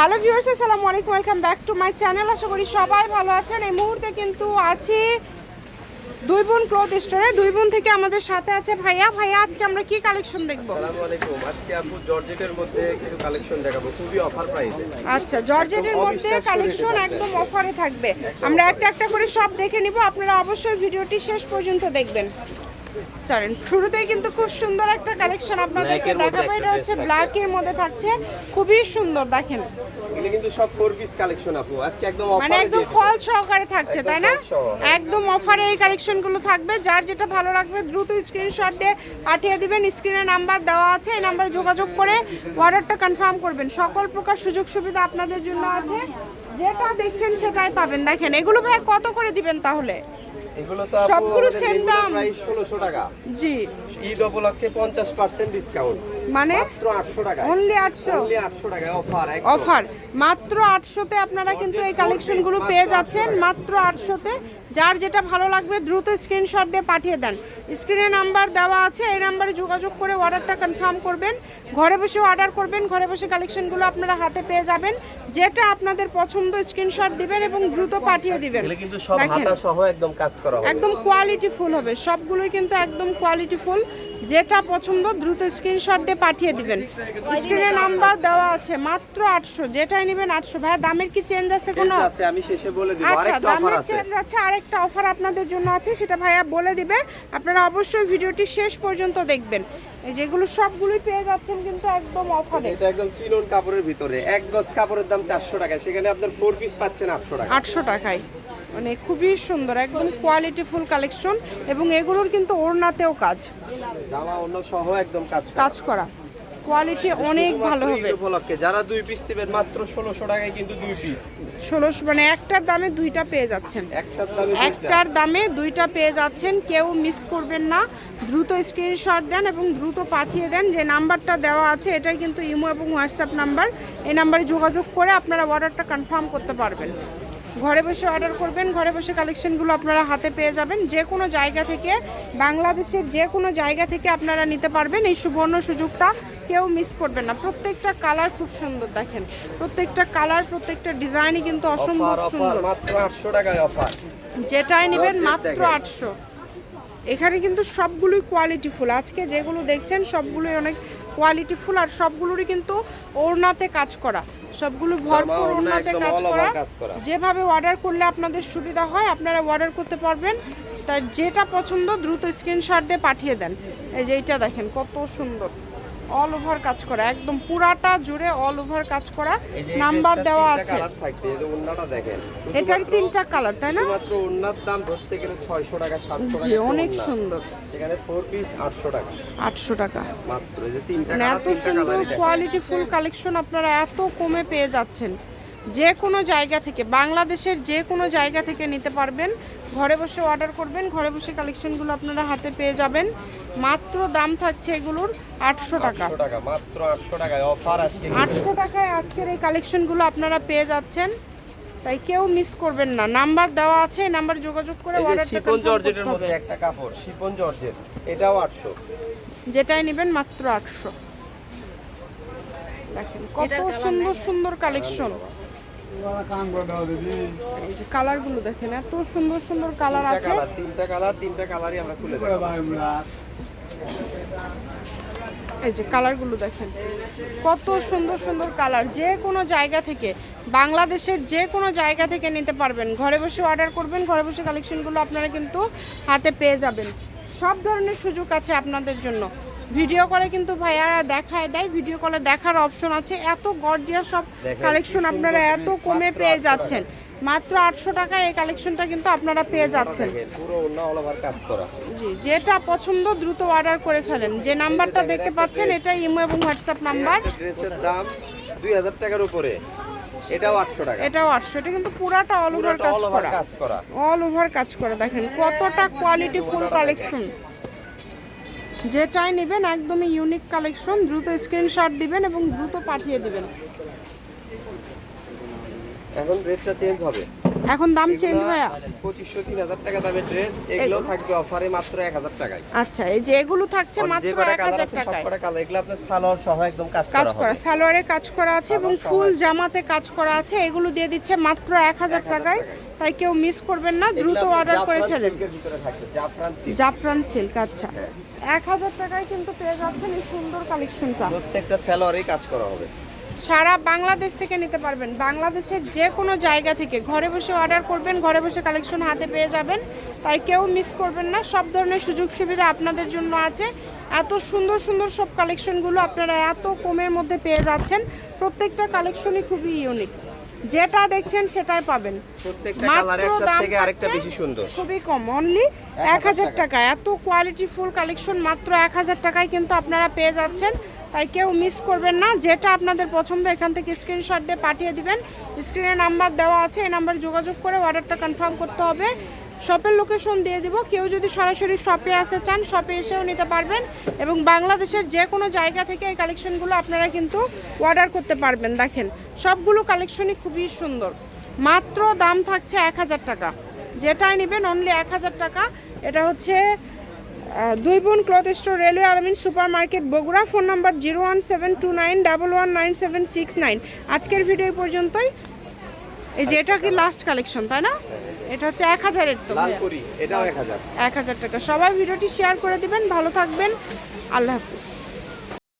Hello viewers, আসসালামু আলাইকুম, welcome back to my channel. আশা করি সবাই ভালো আছেন। এই মুহূর্তে কিন্তু আছি দুই বোন ক্লথ স্টোরে। দুই বোন থেকে আমাদের সাথে আছে ভাইয়া। ভাইয়া, আজকে আমরা কি কালেকশন দেখব? আসসালামু আলাইকুম। আজকে আপু জর্জেটের মধ্যে কিছু কালেকশন দেখাবো, খুবই অফার প্রাইসে। আচ্ছা, জর্জেটের মধ্যে কালেকশন একদম অফারে থাকবে। আমরা একটা একটা করে সব দেখে নিব, আপনারা অবশ্যই ভিডিওটি শেষ পর্যন্ত দেখবেন। চলেন, শুরুতেই কিন্তু খুব সুন্দর একটা কালেকশন আপনাদেরকে দেখাবো। এটা হচ্ছে ব্ল্যাকের মধ্যে থাকছে, খুবই সুন্দর। দেখেন, এগুলো কিন্তু সব 4 পিস কালেকশন আপু, আজকে একদম মানে অফারে একদম ফল সহকারে থাকছে, তাই না? একদম অফারে এই কালেকশনগুলো থাকবে। যার যেটা ভালো লাগবে দ্রুত স্ক্রিনশট দিয়ে পাঠিয়ে দিবেন। স্ক্রিনে নাম্বার দেওয়া আছে, এই নাম্বারে যোগাযোগ করে অর্ডারটা কনফার্ম করবেন। সকল প্রকার সুযোগ সুবিধা আপনাদের জন্য আছে, যেটা দেখছেন সেটাই পাবেন। দেখেন, এগুলো ভাই কত করে দিবেন তাহলে? এগুলো তো আপু সবগুলো আমাদের সেম রেগুলার দাম। প্রাইস 1600 টাকা। জি, ঈদ উপলক্ষে 50% ডিসকাউন্ট, মানে মাত্র 800 টাকা। অনলি 800 টাকা অফার। অফার মাত্র 800-তে আপনারা কিন্তু এই কালেকশনগুলো পেয়ে যাচ্ছেন মাত্র 800-তে। যার যেটা ভালো লাগবে দ্রুত স্ক্রিনশট দিয়ে পাঠিয়ে দেন। স্ক্রিনে নাম্বার দেওয়া আছে, এই নাম্বারে যোগাযোগ করে অর্ডারটা কনফার্ম করবেন। ঘরে বসে অর্ডার করবেন, ঘরে বসে কালেকশনগুলো আপনারা হাতে পেয়ে যাবেন। যেটা আপনাদের পছন্দ স্ক্রিনশট দিবেন এবং দ্রুত পাঠিয়ে দিবেন। এগুলো কিন্তু সব হাতা সহ একদম কাজ করা হবে, একদম কোয়ালিটি ফুল হবে সবগুলোই, কিন্তু একদম কোয়ালিটি ফুল। যেটা পছন্দ দ্রুত স্ক্রিনশট দিয়ে পাঠিয়ে দিবেন। স্ক্রিনে নাম্বার দেওয়া আছে, মাত্র 800, যেটাই নেবেন 800। ভাই, দামের কি চেঞ্জ আছে কোনো? আছে, আমি শেষে বলে দিব। আচ্ছা, আরেকটা অফার দামের আছে। চেঞ্জ আছে, আরেকটা অফার আপনাদের জন্য আছে, সেটা ভাইয়া বলে দিবে। আপনারা অবশ্যই ভিডিওটি শেষ পর্যন্ত দেখবেন। এই যেগুলো সবগুলোই পেয়ে যাচ্ছেন কিন্তু একদম অফারে। এটা একদম চিনন কাপড়ের ভিতরে, এক গজ কাপড়ের দাম 400 টাকা, সেখানে আপনার 4 পিস পাচ্ছেন 800 টাকা। 800 টাকায়, মানে খুবই সুন্দর, একদম কোয়ালিটি ফুল কালেকশন। এবং এগুলোর কিন্তু ওড়নাতেও কাজ, জামা অন্য সহ একদম কাজ করা, কোয়ালিটি অনেক ভালো হবে। ঈদ উপলক্ষে যারা 2 পিস নেবেন মাত্র 1600 টাকায় কিন্তু 2 পিস। 16, মানে একটার দামে দুইটা পেয়ে যাচ্ছেন। একটার দামে দুইটা। একটার দামে দুইটা পেয়ে যাচ্ছেন, কেউ মিস করবেন না। দ্রুত স্ক্রিনশট দেন এবং দ্রুত পাঠিয়ে দেন। যে নাম্বারটা দেওয়া আছে এটাই কিন্তু ইমো এবং হোয়াটসঅ্যাপ নাম্বার। এই নাম্বারে যোগাযোগ করে আপনারা অর্ডারটা কনফার্ম করতে পারবেন। ঘরে বসে অর্ডার করবেন, ঘরে বসে কালেকশনগুলো আপনারা হাতে পেয়ে যাবেন। যে কোনো জায়গা থেকে, বাংলাদেশের যে কোনো জায়গা থেকে আপনারা নিতে পারবেন। এই সুবর্ণ সুযোগটা কেউ মিস করবেন না। প্রত্যেকটা কালার খুব সুন্দর, দেখেন প্রত্যেকটা কালার, প্রত্যেকটা ডিজাইনই কিন্তু অসম্ভব সুন্দর। মাত্র 800 টাকায় অফার, যেটাই নেবেন মাত্র 800। এখানে কিন্তু সবগুলোই কোয়ালিটি ফুল। আজকে যেগুলো দেখছেন সবগুলোই অনেক কোয়ালিটি ফুল, আর সবগুলোরই কিন্তু ওড়নাতে কাজ করা, সবগুলো ভরপুর ওড়নাতে কাজ করা। যেভাবে অর্ডার করলে আপনাদের সুবিধা হয় আপনারা অর্ডার করতে পারবেন। তাই যেটা পছন্দ দ্রুত স্ক্রিনশট দিয়ে পাঠিয়ে দেন। এই যে এইটা দেখেন কত সুন্দর, অল ওভার কাজ করা, একদম পুরাটা জুড়ে অল ওভার কাজ করা। নাম্বার দেওয়া আছে। ওন্নাটা দেখেন, এটার 3টা কালার, তাই না? মাত্র ওন্নার দাম ধরতে গেলে 600 টাকা 700 টাকা। জি, অনেক সুন্দর। সেখানে 4 পিস 800 টাকা। 800 টাকা মাত্র এই যে 3টা মানে কালার, এত 3টা সুন্দর কালারই কোয়ালিটি ফুল কালেকশন আপনারা এত কমে পেয়ে যাচ্ছেন। যে কোনো জায়গা থেকে, বাংলাদেশের যে কোনো জায়গা থেকে নিতে পারবেন। ঘরে বসে অর্ডার করবেন, ঘরে বসে কালেকশনগুলো আপনারা হাতে পেয়ে যাবেন। মাত্র দাম থাকছে এগুলোর 800 টাকা। 800 টাকা, মাত্র 800 টাকায় অফার আজকে। 800 টাকায় আজকের এই কালেকশনগুলো আপনারা পেয়ে যাচ্ছেন, তাই কেউ মিস করবেন না। নাম্বার দেওয়া আছে, এই নাম্বারে যোগাযোগ করে এই যে অর্ডারটা শিফন কনফার্ম জর্জেটের করতে মধ্যে হবে। একটা কাপড়, শিফন জর্জেট, এটাও 800। যেটাই নেবেন মাত্র 800। দেখেন কত সুন্দর সুন্দর কালেকশন। এই যে কালারগুলো দেখেন, এত সুন্দর সুন্দর কালার আছে। 3টা কালারই আমরা খুলে দেব। এই যে কালারগুলো দেখেন কত সুন্দর সুন্দর কালার। যে কোনো জায়গা থেকে, বাংলাদেশের যে কোনো জায়গা থেকে নিতে পারবেন। ঘরে বসে অর্ডার করবেন, ঘরে বসে কালেকশনগুলো আপনারা কিন্তু হাতে পেয়ে যাবেন। সব ধরনের সুযোগ আছে আপনাদের জন্য। ভিডিও কলে কিন্তু ভাইয়ারা দেখায় দেয়, ভিডিও কলে দেখার অপশন আছে। এত গর্জিয়াস সব কালেকশন আপনারা এত কমে পেয়ে যাচ্ছেন। মাত্র 800 টাকায় এই কালেকশনটা কিন্তু আপনারা পেয়ে যাচ্ছেন। পুরো ওন্না অল ওভার কাজ করা। জি, যেটা পছন্দ দ্রুত অর্ডার করে ফেলেন। যে নাম্বারটা দেখতে পাচ্ছেন এটা ইমো এবং হোয়াটসঅ্যাপ নাম্বার। ড্রেসের দাম 2000 টাকার উপরে, এটাও 800 টাকা। এটাও 800। এটা কিন্তু পুরাটা অল ওভার কাজ করা, অল ওভার কাজ করা। দেখেন কতটা কোয়ালিটি ফুল কালেকশন। যেটাই নেবেন একদমই ইউনিক কালেকশন। দ্রুত স্ক্রিনশট দিবেন এবং দ্রুত পাঠিয়ে দিবেন। এখন রেটটা চেঞ্জ হবে। এখন দাম চেঞ্জ ভাইয়া? 2500-3000 টাকা দামের ড্রেস, এগুলো থাকবে অফারে মাত্র 1000 টাকায়। আচ্ছা, এই যে এগুলো থাকছে মাত্র 1000 টাকায়। সবকটা কালার, এগুলো আপনার সালোয়ার সহ একদম কাজ কাজ করা করা, হবে। সালোয়ারে কাজ করা আছে এবং ফুল জামাতে কাজ করা আছে। এগুলো দিয়ে দিচ্ছে মাত্র 1000 টাকায়। তাই কেউ মিস করবেন না, দ্রুত অর্ডার করে ফেলেন। জাফরান সিল্ক, আচ্ছা 1000 টাকায় কিন্তু পেয়ে যাচ্ছেন এই সুন্দর কালেকশনটা। প্রত্যেকটা সালোয়ারেই কাজ করা হবে। সারা বাংলাদেশ থেকে নিতে পারবেন, বাংলাদেশের যে কোনো জায়গা থেকে ঘরে বসে অর্ডার করবেন, ঘরে বসে কালেকশন হাতে পেয়ে যাবেন। তাই কেউ মিস করবেন না, সব ধরনের সুযোগ সুবিধা আপনাদের জন্য আছে। এত সুন্দর সুন্দর সব কালেকশনগুলো আপনারা এত কমের মধ্যে পেয়ে যাচ্ছেন। প্রত্যেকটা কালেকশনই খুবই ইউনিক, যেটা দেখছেন সেটাই পাবেন। প্রত্যেকটা কালার একটা থেকে আরেকটা বেশি সুন্দর। খুবই কম, অনলি 1000 টাকা। এত কোয়ালিটি ফুল কালেকশন মাত্র 1000 টাকায় কিন্তু আপনারা পেয়ে যাচ্ছেন। তাই কেউ মিস করবেন না, যেটা আপনাদের পছন্দ এখান থেকে স্ক্রিনশট দিয়ে পাঠিয়ে দিবেন। স্ক্রিনে নাম্বার দেওয়া আছে, এই নাম্বারে যোগাযোগ করে অর্ডারটা কনফার্ম করতে হবে। শপের লোকেশন দিয়ে দিব, কেউ যদি সরাসরি শপে আসতে চান শপে এসেও নিতে পারবেন এবং বাংলাদেশের যে কোনো জায়গা থেকে এই কালেকশনগুলো আপনারা কিন্তু অর্ডার করতে পারবেন। দেখেন সবগুলো কালেকশনই খুবই সুন্দর, মাত্র দাম থাকছে 1000 টাকা। যেটাই নেবেন অনলি 1000 টাকা। এটা হচ্ছে দুই বোন ক্লথ স্টোর, রেলওয়ে আলমিন super market, Bogura. Phone number 01729119769। আজকের ভিডিও এই পর্যন্তই। এই যে এটা কি লাস্ট কালেকশন তাই না? এটা হচ্ছে 1000-এর তো, লালপুরি, এটাও 1000 টাকা। সবাই ভিডিওটি শেয়ার করে দিবেন, ভালো থাকবেন, আল্লাহ হাফিজ।